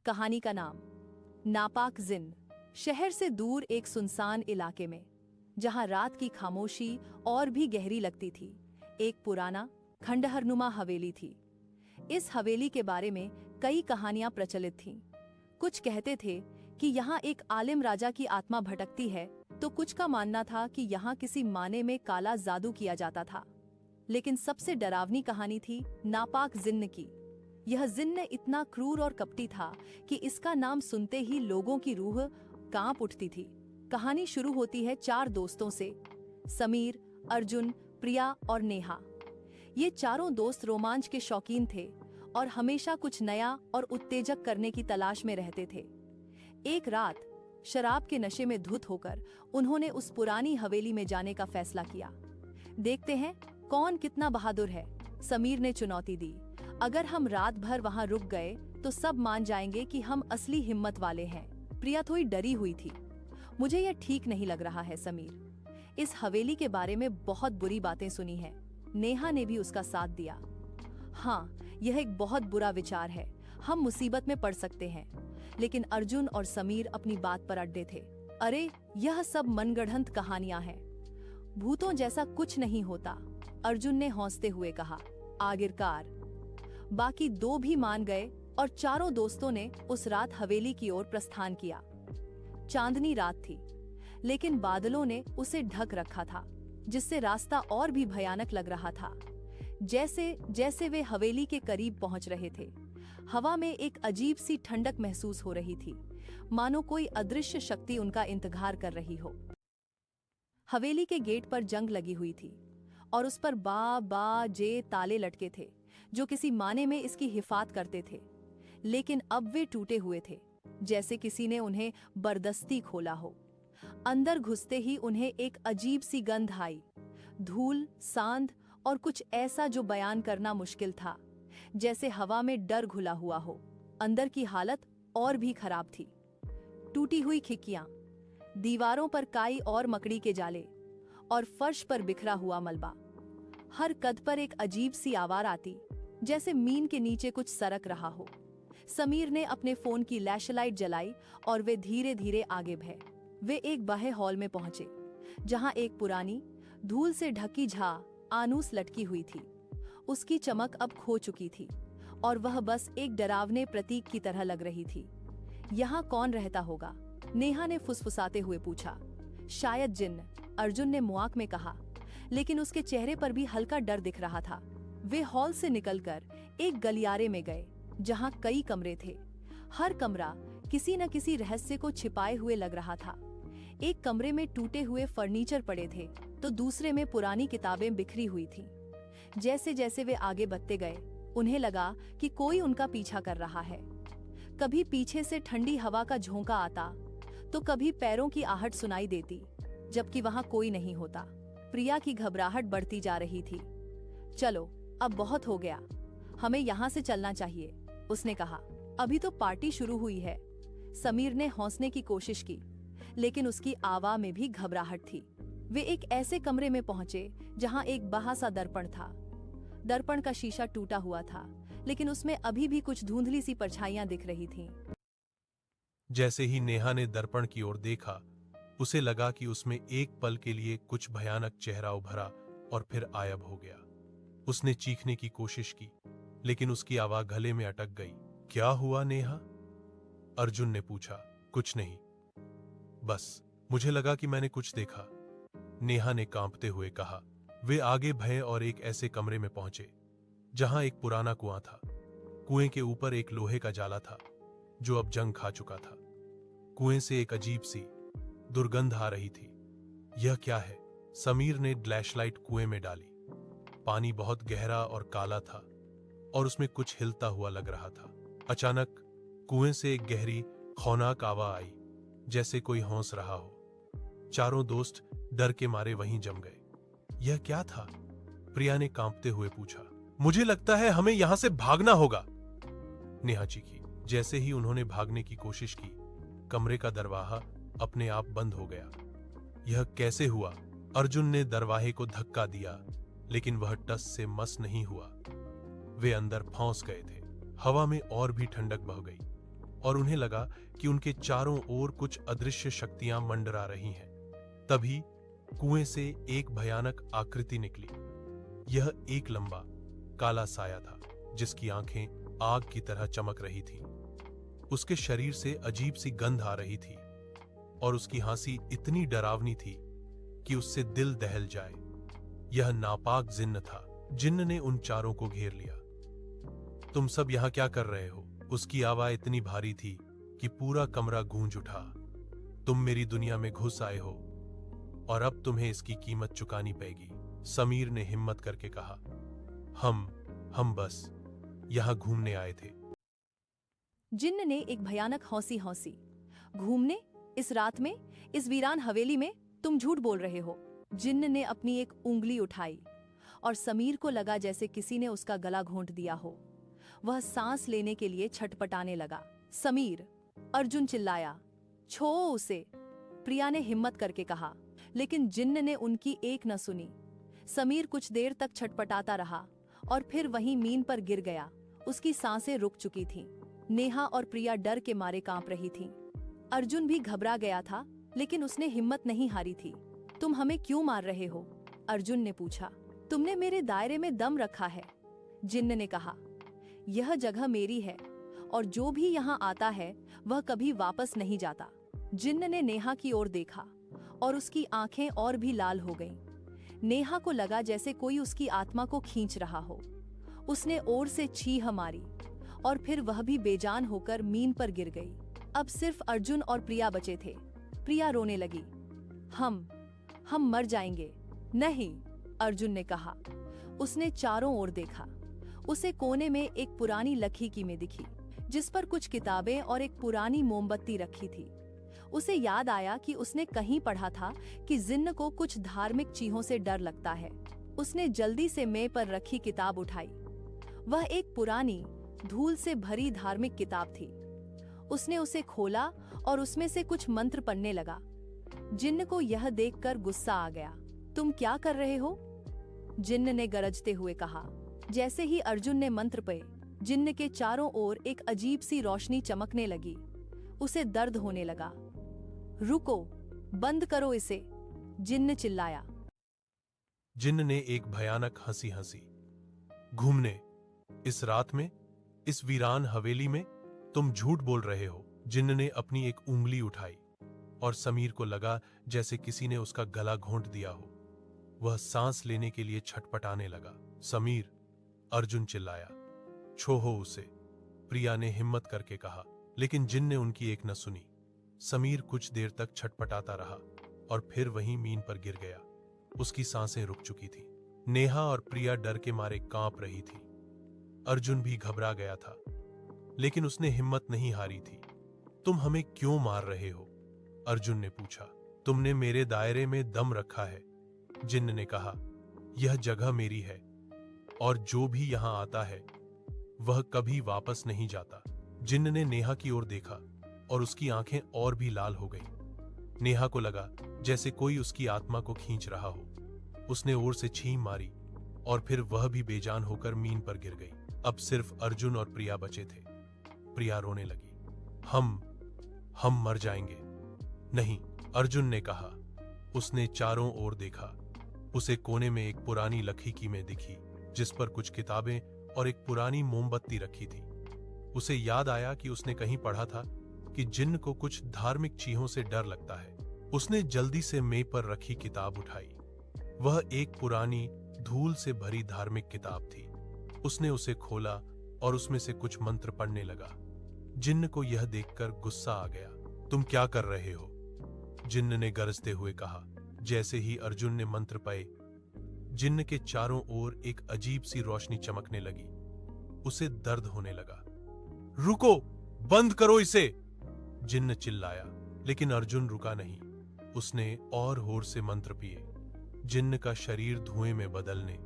कहानी का नाम नापाक जिन्न। शहर से दूर एक सुनसान इलाके में, जहां रात की खामोशी और भी गहरी लगती थी, एक पुराना खंडहरनुमा हवेली थी। इस हवेली के बारे में कई कहानियां प्रचलित थीं। कुछ कहते थे कि यहाँ एक आलिम राजा की आत्मा भटकती है, तो कुछ का मानना था कि यहाँ किसी माने में काला जादू किया जाता था। लेकिन सबसे डरावनी कहानी थी नापाक जिन्न की। यह जिन्न इतना क्रूर और कपटी था कि इसका नाम सुनते ही लोगों की रूह कांप उठती थी। कहानी शुरू होती है 4 दोस्तों से, समीर, अर्जुन, प्रिया और नेहा। ये चारों दोस्त रोमांच के शौकीन थे और हमेशा कुछ नया और उत्तेजक करने की तलाश में रहते थे। एक रात शराब के नशे में धुत होकर उन्होंने उस पुरानी हवेली में जाने का फैसला किया। देखते हैं कौन कितना बहादुर है। समीर ने चुनौती दी, अगर हम रात भर वहां रुक गए तो सब मान जाएंगे कि हम असली हिम्मत वाले हैं। प्रिया थोड़ी डरी हुई थी, मुझे यह ठीक नहीं लग रहा है समीर, इस हवेली के बारे में बहुत बुरी बातें सुनी हैं। नेहा ने भी उसका साथ दिया, हाँ यह एक बहुत बुरा विचार है, हम मुसीबत में पड़ सकते हैं। लेकिन अर्जुन और समीर अपनी बात पर अड़े थे, अरे यह सब मनगढ़ंत कहानियां हैं, भूतों जैसा कुछ नहीं होता। अर्जुन ने हौंसते हुए कहा। आखिरकार बाकी 2 भी मान गए और चारों दोस्तों ने उस रात हवेली की ओर प्रस्थान किया। चांदनी रात थी, लेकिन बादलों ने उसे ढक रखा था, जिससे रास्ता और भी भयानक लग रहा था। जैसे जैसे वे हवेली के करीब पहुंच रहे थे, हवा में एक अजीब सी ठंडक महसूस हो रही थी, मानो कोई अदृश्य शक्ति उनका इंतजार कर रही हो। हवेली के गेट पर जंग लगी हुई थी और उस पर जे ताले लटके थे, जो किसी माने में इसकी हिफाजत करते थे। लेकिन अब वे टूटे हुए थे, जैसे किसी ने उन्हें बरदस्ती खोला हो। अंदर घुसते ही उन्हें एक अजीब सी गंध आई, धूल, सांध और कुछ ऐसा जो बयान करना मुश्किल था, जैसे हवा में डर घुला हुआ हो। अंदर की हालत और भी खराब थी, टूटी हुई खिड़कियां, दीवारों पर काई और मकड़ी के जाले और फर्श पर बिखरा हुआ मलबा। हर कद पर एक अजीब सी आवाज आती, जैसे मीन के नीचे कुछ सरक रहा हो। समीर ने अपने फोन की फ्लैशलाइट जलाई और वे धीरे धीरे आगे बढ़े। वे एक बाहे हॉल में पहुंचे, जहां एक पुरानी धूल से ढकी आनूस लटकी हुई थी। उसकी चमक अब खो चुकी थी और वह बस एक डरावने प्रतीक की तरह लग रही थी। यहाँ कौन रहता होगा? नेहा ने फुसफुसाते हुए पूछा। शायद जिन्न, अर्जुन ने मुआक में कहा, लेकिन उसके चेहरे पर भी हल्का डर दिख रहा था। वे हॉल से निकलकर एक गलियारे में गए, जहां कई कमरे थे। हर कमरा किसी न किसी रहस्य को छिपाए हुए लग रहा था। एक कमरे में टूटे हुए फर्नीचर पड़े थे, तो दूसरे में पुरानी किताबें बिखरी हुई थीं। जैसे जैसे वे आगे बढ़ते गए, उन्हें लगा कि कोई उनका पीछा कर रहा है। कभी पीछे से ठंडी हवा का झोंका आता, तो कभी पैरों की आहट सुनाई देती, जबकि वहां कोई नहीं होता। प्रिया की घबराहट बढ़ती जा रही थी। चलो अब बहुत हो गया, हमें यहाँ से चलना चाहिए, उसने कहा। अभी तो पार्टी शुरू हुई है। समीर ने हौसने की कोशिश की, लेकिन उसकी आवाज में भी घबराहट थी। वे एक ऐसे कमरे में पहुंचे जहां एक बड़ा सा दर्पण था। दर्पण का शीशा टूटा हुआ था, लेकिन उसमें अभी भी कुछ धुंधली सी परछाइयां दिख रही थीं। जैसे ही नेहा ने दर्पण की ओर देखा, उसे लगा कि उसमें एक पल के लिए कुछ भयानक चेहरा उभरा और फिर गायब हो गया। उसने चीखने की कोशिश की, लेकिन उसकी आवाज गले में अटक गई। क्या हुआ नेहा? अर्जुन ने पूछा। कुछ नहीं, बस मुझे लगा कि मैंने कुछ देखा, नेहा ने कांपते हुए कहा। वे आगे बढ़े और एक ऐसे कमरे में पहुंचे जहां एक पुराना कुआं था। कुएं के ऊपर एक लोहे का जाला था, जो अब जंग खा चुका था। कुएं से एक अजीब सी दुर्गंध आ रही थी। यह क्या है? समीर ने फ्लैशलाइट कुएं में डाली। पानी बहुत गहरा और काला था और उसमें कुछ हिलता हुआ लग रहा था। अचानक कुएं से एक गहरी खौफनाक आवाज आई, जैसे कोई हंस रहा हो। चारों दोस्त डर के मारे वहीं जम गए। यह क्या था? प्रिया ने कांपते हुए पूछा। मुझे लगता है हमें यहां से भागना होगा, नेहा चीखी। जैसे ही उन्होंने भागने की कोशिश की, कमरे का दरवाजा अपने आप बंद हो गया। यह कैसे हुआ? अर्जुन ने दरवाजे को धक्का दिया, लेकिन वह टस से मस नहीं हुआ। वे अंदर फंस गए थे। हवा में और भी ठंडक बह गई। और उन्हें लगा कि उनके चारों ओर कुछ अदृश्य शक्तियां मंडरा रही हैं। तभी कुएं से एक भयानक आकृति निकली। यह एक लंबा काला साया था जिसकी आंखें आग की तरह चमक रही थीं। उसके शरीर से अजीब सी गंध आ रही थी और उसकी हंसी इतनी डरावनी थी कि उससे दिल दहल जाए। यह नापाक जिन्न था। जिन्न ने उन चारों को घेर लिया। तुम सब यहां क्या कर रहे हो? उसकी आवाज इतनी भारी थी कि पूरा कमरा गूंज उठा। तुम मेरी दुनिया में घुस आए हो और अब तुम्हें इसकी कीमत चुकानी पड़ेगी, समीर ने हिम्मत करके कहा। हम बस यहां घूमने आए थे। जिन्न ने एक भयानक हौंसी हौंसी। घूमने? इस रात में, इस वीरान हवेली में? तुम झूठ बोल रहे हो। जिन्न ने अपनी एक उंगली उठाई और समीर को लगा जैसे किसी ने उसका गला घोंट दिया हो। वह सांस लेने के लिए छटपटाने लगा। समीर! अर्जुन चिल्लाया। छोड़ो उसे, प्रिया ने हिम्मत करके कहा, लेकिन जिन्न ने उनकी एक न सुनी। समीर कुछ देर तक छटपटाता रहा और फिर वहीं मीन पर गिर गया। उसकी सांसें रुक चुकी थीं। नेहा और प्रिया डर के मारे कांप रही थीं। अर्जुन भी घबरा गया था, लेकिन उसने हिम्मत नहीं हारी थी। तुम हमें क्यों मार रहे हो? अर्जुन ने पूछा। तुमने मेरे दायरे में दम रखा है, जिन्न ने कहा। यह जगह मेरी है और जो भी यहाँ आता है वह कभी वापस नहीं जाता। जिन्न ने नेहा की ओर देखा और उसकी आंखें और भी लाल हो गईं। नेहा को लगा जैसे कोई उसकी आत्मा को खींच रहा हो। उसने ओर से चीख मारी और फिर वह भी बेजान होकर मीन पर गिर गई। अब सिर्फ अर्जुन और प्रिया बचे थे। प्रिया रोने लगी। हम मर जाएंगे। नहीं, अर्जुन ने कहा। उसने चारों ओर देखा। उसे कोने में एक पुरानी लकड़ी की में दिखी जिस पर कुछ किताबें और एक पुरानी मोमबत्ती रखी थी। उसे याद आया कि उसने कहीं पढ़ा था कि जिन्न को कुछ धार्मिक चीजों से डर लगता है। उसने जल्दी से मेज पर रखी किताब उठाई। वह एक पुरानी, धूल से भरी धार्मिक किताब थी। उसने उसे खोला और उसमें से कुछ मंत्र पढ़ने लगा। जिन्न को यह देखकर गुस्सा आ गया। तुम क्या कर रहे हो? जिन्न ने गरजते हुए कहा। जैसे ही अर्जुन ने मंत्र पढ़े, जिन्न के चारों ओर एक अजीब सी रोशनी चमकने लगी। उसे दर्द होने लगा। रुको, बंद करो इसे, जिन्न चिल्लाया। जिन्न ने एक भयानक हंसी हंसी। घूमने? इस रात में, इस वीरान हवेली में? तुम झूठ बोल रहे हो। जिन्न ने अपनी एक उंगली उठाई और समीर को लगा जैसे किसी ने उसका गला घोंट दिया हो। वह सांस लेने के लिए छटपटाने लगा। समीर! अर्जुन चिल्लाया। छोड़ो उसे, प्रिया ने हिम्मत करके कहा, लेकिन जिन्न ने उनकी एक न सुनी। समीर कुछ देर तक छटपटाता रहा और फिर वहीं मीन पर गिर गया। उसकी सांसें रुक चुकी थीं। नेहा और प्रिया डर के मारे कांप रही थी। अर्जुन भी घबरा गया था, लेकिन उसने हिम्मत नहीं हारी थी। तुम हमें क्यों मार रहे हो? अर्जुन ने पूछा। तुमने मेरे दायरे में दम रखा है, जिन्न ने कहा। यह जगह मेरी है और जो भी यहां आता है वह कभी वापस नहीं जाता। जिन्न ने नेहा की ओर देखा और उसकी आंखें और भी लाल हो गईं। नेहा को लगा जैसे कोई उसकी आत्मा को खींच रहा हो। उसने ओर से छींक मारी और फिर वह भी बेजान होकर मीन पर गिर गई। अब सिर्फ अर्जुन और प्रिया बचे थे। प्रिया रोने लगी। हम मर जाएंगे। नहीं, अर्जुन ने कहा। उसने चारों ओर देखा। उसे कोने में एक पुरानी लकड़ी की में दिखी जिस पर कुछ किताबें और एक पुरानी मोमबत्ती रखी थी। उसे याद आया कि उसने कहीं पढ़ा था कि जिन्न को कुछ धार्मिक चीजों से डर लगता है। उसने जल्दी से मेज पर रखी किताब उठाई। वह एक पुरानी, धूल से भरी धार्मिक किताब थी। उसने उसे खोला और उसमें से कुछ मंत्र पढ़ने लगा। जिन्न को यह देखकर गुस्सा आ गया। तुम क्या कर रहे हो? जिन्न ने गरजते हुए कहा। जैसे ही अर्जुन ने मंत्र पढ़े, जिन्न के चारों ओर एक अजीब सी रोशनी चमकने लगी। उसे दर्द होने लगा। रुको, बंद करो इसे, जिन्न चिल्लाया। लेकिन अर्जुन रुका नहीं। उसने और होर से मंत्र पिए। जिन्न का शरीर धुएं में बदलने